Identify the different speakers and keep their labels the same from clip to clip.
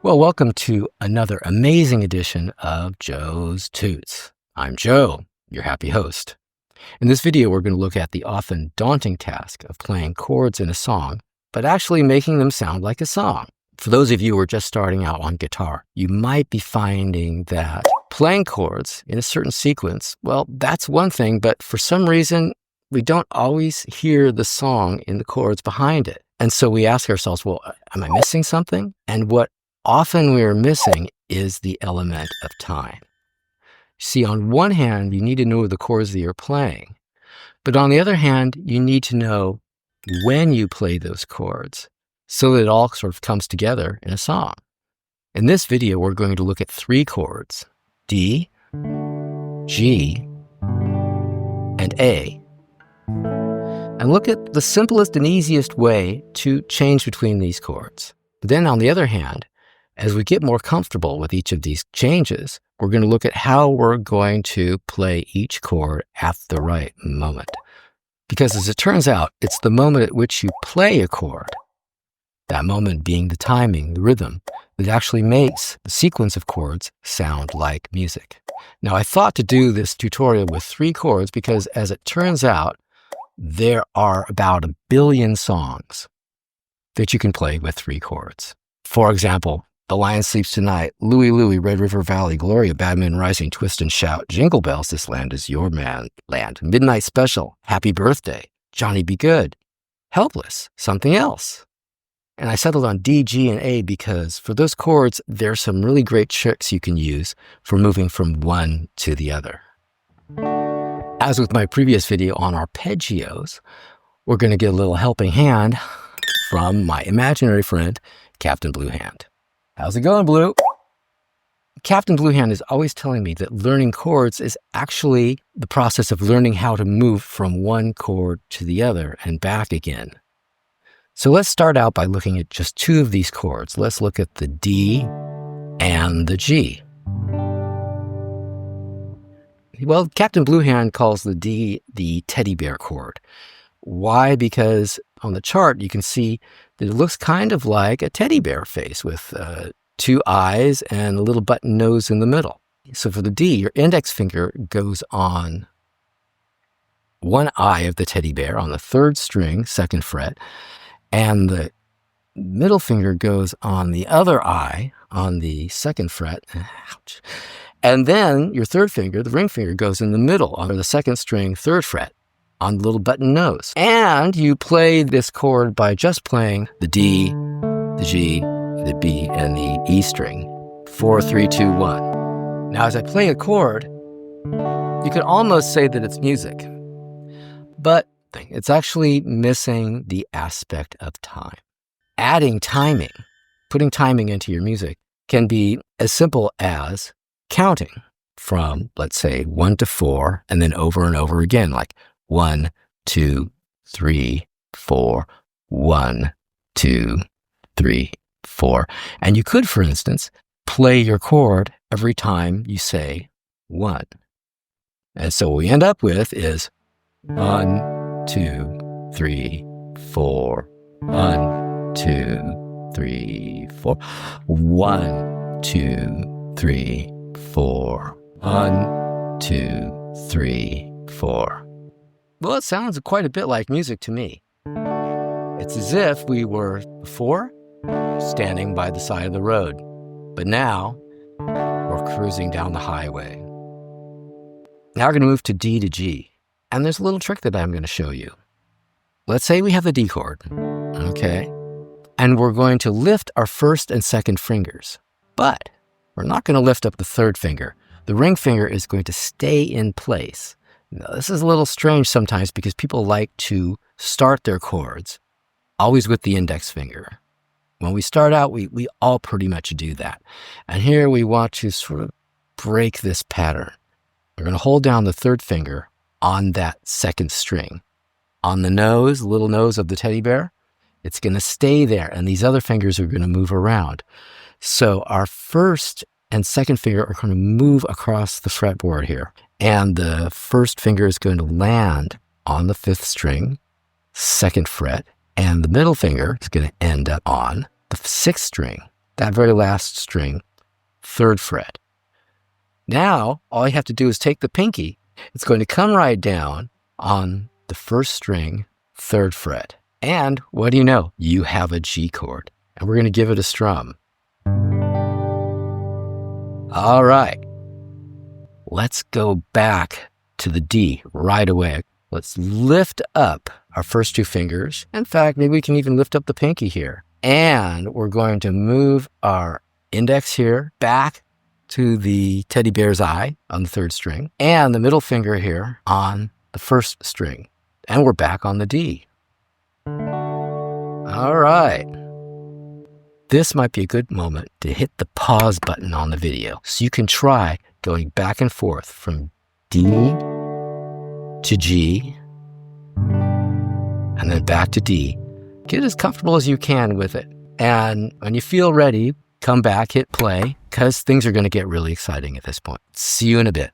Speaker 1: Well, welcome to another amazing edition of Joe's Tutes. I'm Joe, your happy host. In this video, we're going to look at the often daunting task of playing chords in a song, but actually making them sound like a song. For those of you who are just starting out on guitar, you might be finding that playing chords in a certain sequence, well, that's one thing, but for some reason, we don't always hear the song in the chords behind it. And so we ask ourselves, well, am I missing something? And what often we are missing is the element of time. See, on one hand, you need to know the chords that you're playing. But on the other hand, you need to know when you play those chords so that it all sort of comes together in a song. In this video, we're going to look at 3 chords, D, G, and A, and look at the simplest and easiest way to change between these chords. Then on the other hand, as we get more comfortable with each of these changes, we're going to look at how we're going to play each chord at the right moment. Because as it turns out, it's the moment at which you play a chord, that moment being the timing, the rhythm, that actually makes the sequence of chords sound like music. Now, I thought to do this tutorial with 3 chords because, as it turns out, there are about 1 billion songs that you can play with 3 chords. For example, The Lion Sleeps Tonight, Louie Louie, Red River Valley, Gloria, Bad Moon Rising, Twist and Shout, Jingle Bells, This Land Is Your Land, Midnight Special, Happy Birthday, Johnny Be Good, Helpless, Something Else. And I settled on D, G, and A because for those chords, there's some really great tricks you can use for moving from one to the other. As with my previous video on arpeggios, we're going to get a little helping hand from my imaginary friend, Captain Bluehand. How's it going, Blue? Captain Bluehand is always telling me that learning chords is actually the process of learning how to move from one chord to the other and back again. So let's start out by looking at just 2 of these chords. Let's look at the D and the G. Well, Captain Bluehand calls the D the teddy bear chord. Why? Because on the chart, you can see that it looks kind of like a teddy bear face with 2 eyes and a little button nose in the middle. So for the D, your index finger goes on one eye of the teddy bear on the 3rd string, 2nd fret, and the middle finger goes on the other eye on the 2nd fret. Ouch. And then your 3rd finger, the ring finger, goes in the middle on the 2nd string, 3rd fret, on the little button nose. And you play this chord by just playing the D, the G, the B, and the E string. 4, 3, 2, 1. Now, as I play a chord, you could almost say that it's music, but it's actually missing the aspect of time. Adding timing, putting timing into your music, can be as simple as counting from, let's say, 1 to 4, and then over and over again, like 1, 2, 3, 4, 1, 2, 3, 4. And you could, for instance, play your chord every time you say 1. And so what we end up with is 1, 2, 3, 4, 1, 2, 3, 4, 1, 2, 3, 4, 1, 2, 3, 4. Well, it sounds quite a bit like music to me. It's as if we were before standing by the side of the road, but now we're cruising down the highway. Now we're going to move to D to G, and there's a little trick that I'm going to show you. Let's say we have the D chord, okay? And we're going to lift our 1st and 2nd fingers, but we're not going to lift up the 3rd finger. The ring finger is going to stay in place. Now, this is a little strange sometimes because people like to start their chords always with the index finger. When we start out, we all pretty much do that. And here we want to sort of break this pattern. We're going to hold down the 3rd finger on that 2nd string. On the nose, the little nose of the teddy bear, it's going to stay there, and these other fingers are going to move around. So our 1st and 2nd finger are going to move across the fretboard here. And the 1st finger is going to land on the 5th string, 2nd fret, and the middle finger is going to end up on the 6th string, that very last string, 3rd fret. Now, all you have to do is take the pinky. It's going to come right down on the 1st string, 3rd fret. And what do you know? You have a G chord. And we're going to give it a strum. All right. Let's go back to the D right away. Let's lift up our first 2 fingers. In fact, maybe we can even lift up the pinky here. And we're going to move our index here back to the teddy bear's eye on the 3rd string, and the middle finger here on the 1st string. And we're back on the D. All right. This might be a good moment to hit the pause button on the video so you can try going back and forth from D to G and then back to D. Get as comfortable as you can with it. And when you feel ready, come back, hit play, because things are going to get really exciting at this point. See you in a bit.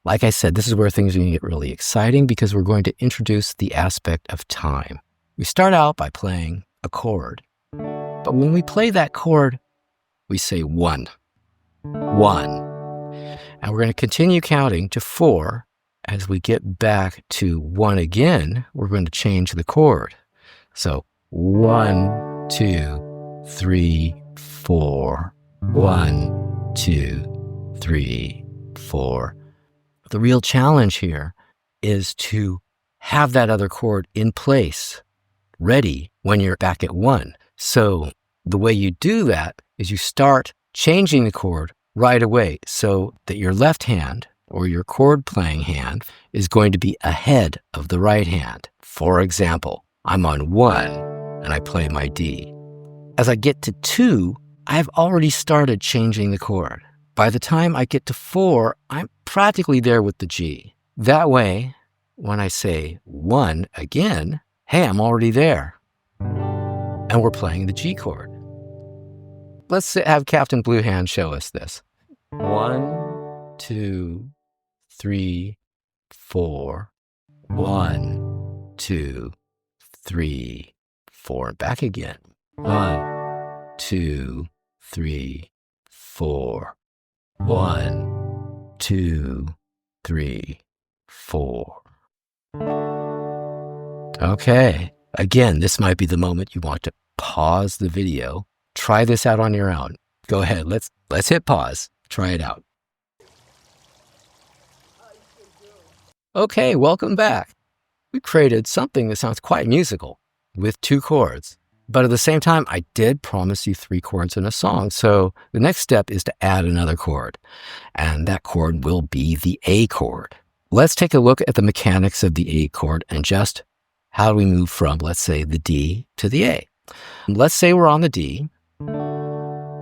Speaker 1: Like I said, this is where things are going to get really exciting because we're going to introduce the aspect of time. We start out by playing a chord, but when we play that chord, we say 1, 1. And we're going to continue counting to 4. As we get back to 1 again, we're going to change the chord. So 1, 2, 3, 4. 1, 2, 3, 4. The real challenge here is to have that other chord in place, ready when you're back at 1. So the way you do that is you start changing the chord right away so that your left hand or your chord playing hand is going to be ahead of the right hand. For example, I'm on 1 and I play my D. As I get to 2, I've already started changing the chord. By the time I get to 4, I'm practically there with the G. That way, when I say 1 again, hey, I'm already there. And we're playing the G chord. Let's have Captain Bluehand show us this. 1, 2, 3, 4. 1, 2, 3, 4. Back again. 1, 2, 3, 4. 1, 2, 3, 4. Okay. Again, this might be the moment you want to pause the video. Try this out on your own. Go ahead. Let's hit pause. Try it out. Okay, welcome back. We created something that sounds quite musical with 2 chords. But at the same time, I did promise you 3 chords in a song. So the next step is to add another chord. And that chord will be the A chord. Let's take a look at the mechanics of the A chord and just how do we move from, let's say, the D to the A. Let's say we're on the D.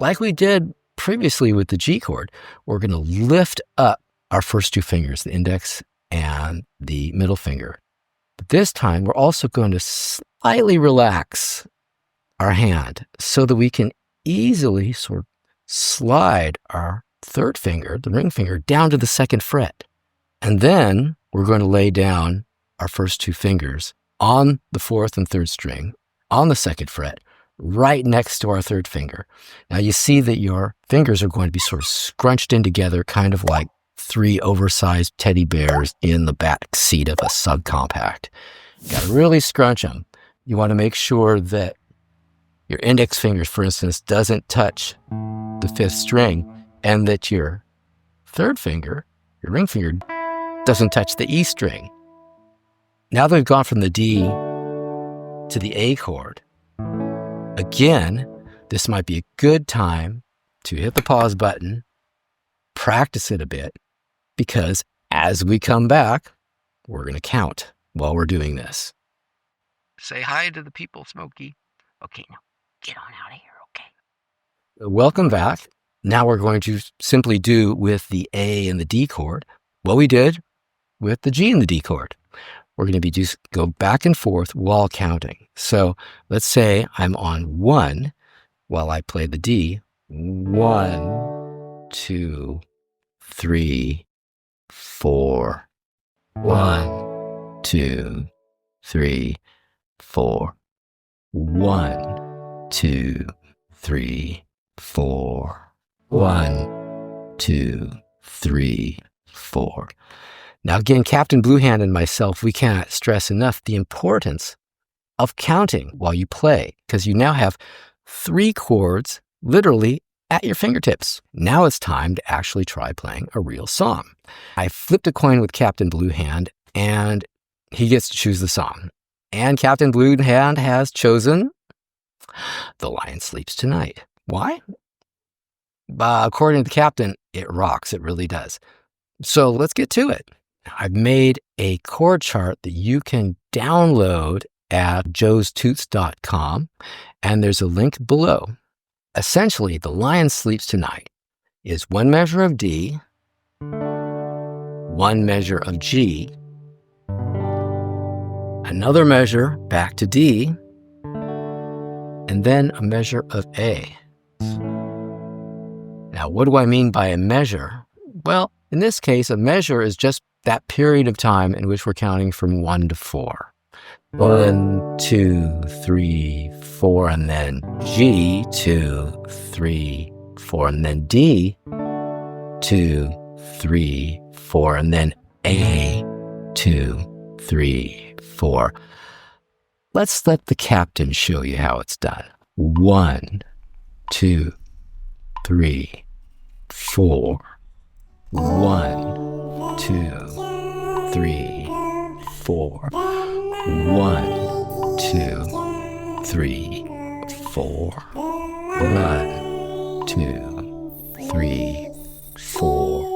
Speaker 1: Like we did previously with the G chord, we're going to lift up our first 2 fingers, the index and the middle finger. But this time, we're also going to slightly relax our hand so that we can easily sort of slide our 3rd finger, the ring finger, down to the 2nd fret. And then we're going to lay down our first 2 fingers on the 4th and 3rd string, on the 2nd fret, right next to our 3rd finger. Now you see that your fingers are going to be sort of scrunched in together, kind of like 3 oversized teddy bears in the back seat of a subcompact. You got to really scrunch them. You want to make sure that your index finger, for instance, doesn't touch the 5th string, and that your 3rd finger, your ring finger, doesn't touch the E string. Now that we've gone from the D to the A chord, again, this might be a good time to hit the pause button, practice it a bit, because as we come back, we're going to count while we're doing this. Say hi to the people, Smokey. Okay, now get on out of here, okay? Welcome back. Now we're going to simply do with the A and the D chord what we did with the G and the D chord. We're going to be go back and forth while counting. So let's say I'm on 1 while I play the D. 1, 2, 3, 4. 1, 2, 3, 4. 1, 2, 3, 4. 1, 2, 3, 4. Now again, Captain Bluehand and myself, we cannot stress enough the importance of counting while you play, because you now have 3 chords literally at your fingertips. Now it's time to actually try playing a real song. I flipped a coin with Captain Bluehand, and he gets to choose the song. And Captain Bluehand has chosen The Lion Sleeps Tonight. Why? According to the captain, it rocks. It really does. So let's get to it. I've made a chord chart that you can download at joestutes.com, and there's a link below. Essentially, The Lion Sleeps Tonight is 1 measure of D, 1 measure of G, another measure back to D, and then a measure of A. Now, what do I mean by a measure? Well, in this case, a measure is just that period of time in which we're counting from 1 to 4. 1, 2, 3, 4, and then G, 2, 3, 4, and then D, 2, 3, 4, and then A, 2, 3, 4. Let's let the captain show you how it's done. 1, 2, 3, 4. 1, 2, 3, 4. 1, 2, 3, 4. 1, 2, 3, 4.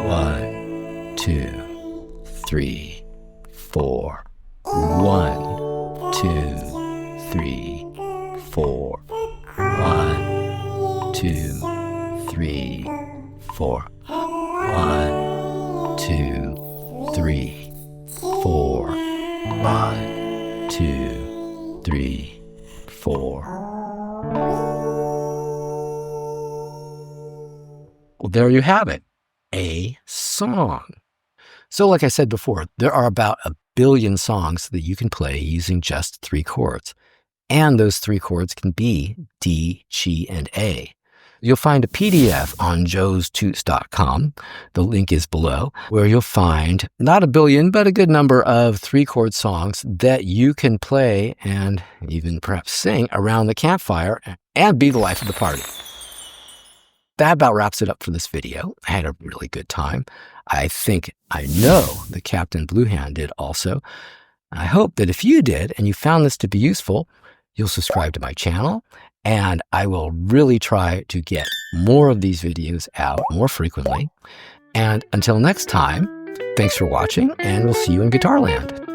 Speaker 1: 1, 2, 3, 4. 1, 2, 3, 4. 1, 2, 3, 4. 1, 2, 3, 4. 1, 2, 3, 4. Well, there you have it, a song. So like I said before, there are about 1 billion songs that you can play using just 3 chords. And those 3 chords can be D, G, and A. You'll find a PDF on joestutes.com. The link is below, where you'll find not 1 billion, but a good number of 3-chord songs that you can play and even perhaps sing around the campfire and be the life of the party. That about wraps it up for this video. I had a really good time. I know that Captain Bluehand did also. I hope that if you did and you found this to be useful, you'll subscribe to my channel, and I will really try to get more of these videos out more frequently. And until next time, thanks for watching, and we'll see you in Guitar Land.